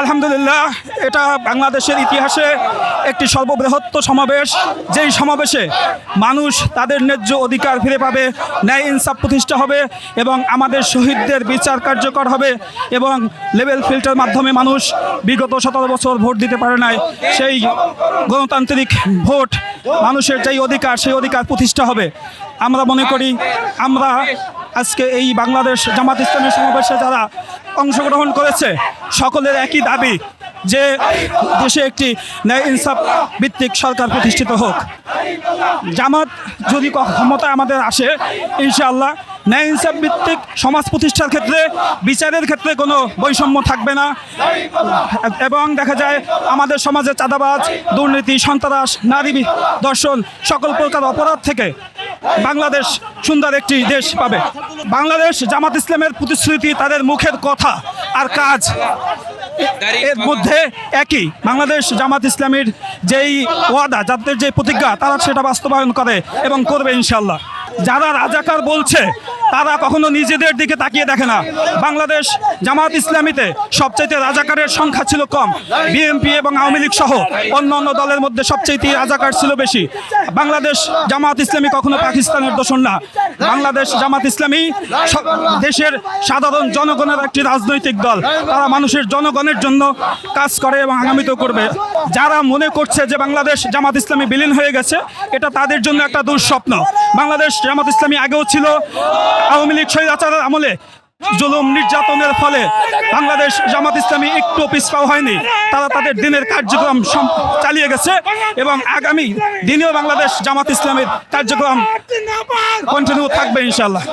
আলহামদুলিল্লাহ, এটা বাংলাদেশের ইতিহাসে একটি সর্ববৃহৎ সমাবেশ, যেই সমাবেশে মানুষ তাদের ন্যায্য অধিকার ফিরে পাবে, ন্যায় ইনসাফ প্রতিষ্ঠা হবে এবং আমাদের শহীদদের বিচার কার্যকর হবে এবং লেভেল ফিল্টার মাধ্যমে মানুষ বিগত 17 বছর ভোট দিতে পারে নাই, সেই গণতান্ত্রিক ভোট মানুষের যেই অধিকার, সেই অধিকার প্রতিষ্ঠা হবে। আমরা মনে করি আমরা আজকে এই বাংলাদেশ জামাত ইসলামের সমাবেশে যারা অংশগ্রহণ করেছে সকলের একই দাবি যে দেশে একটি ন্যায় ইনসাফ ভিত্তিক সরকার প্রতিষ্ঠিত হোক। জামাত যদি ক্ষমতায় আমাদের আসে, ইনশাআল্লাহ ন্যায় ইনসাফ ভিত্তিক সমাজ প্রতিষ্ঠার ক্ষেত্রে বিচারের ক্ষেত্রে কোনো বৈষম্য থাকবে না এবং দেখা যায় আমাদের সমাজে চাঁদাবাজ, দুর্নীতি, সন্ত্রাস, নারী ধর্ষণ সকল প্রকার অপরাধ থেকে বাংলাদেশ সুন্দর একটি দেশ পাবে। বাংলাদেশ জামাত ইসলামের প্রতিশ্রুতি, তাদের মুখের কথা আর কাজ এর মধ্যে একই। বাংলাদেশ জামাত ইসলামীর যেই ওয়াদা, যাদের যে প্রতিজ্ঞা, তারা সেটা বাস্তবায়ন করে এবং করবে ইনশাআল্লাহ। যারা রাজাকার বলছে তারা কখনো নিজেদের দিকে তাকিয়ে দেখে না। বাংলাদেশ জামাত ইসলামীতে সবচাইতে রাজাকারের সংখ্যা ছিল কম, বিএনপি এবং আওয়ামী লীগ সহ অন্যান্য দলের মধ্যে সবচাইতে রাজাকার ছিল বেশি। বাংলাদেশ জামাত ইসলামী কখনো পাকিস্তানের দোসর না। বাংলাদেশ জামাত ইসলামী দেশের সাধারণ জনগণের একটি রাজনৈতিক দল, তারা মানুষের জনগণের জন্য কাজ করে এবং আগামীতেও করবে। যারা মনে করছে যে বাংলাদেশ জামাত ইসলামী বিলীন হয়ে গেছে, এটা তাদের জন্য একটা দুঃস্বপ্ন। বাংলাদেশ জামাত ইসলামী আগেও ছিল, আওয়ামী লীগ স্বৈরাচারের আমলে জুলুম নির্যাতনের ফলে বাংলাদেশ জামাত ইসলামী একটু পিছপা হয়নি। তারা তাদের দিনের কার্যক্রম চালিয়ে গেছে এবং আগামী দিনেও বাংলাদেশ জামাত ইসলামের কার্যক্রম কন্টিনিউ থাকবে ইনশাআল্লাহ।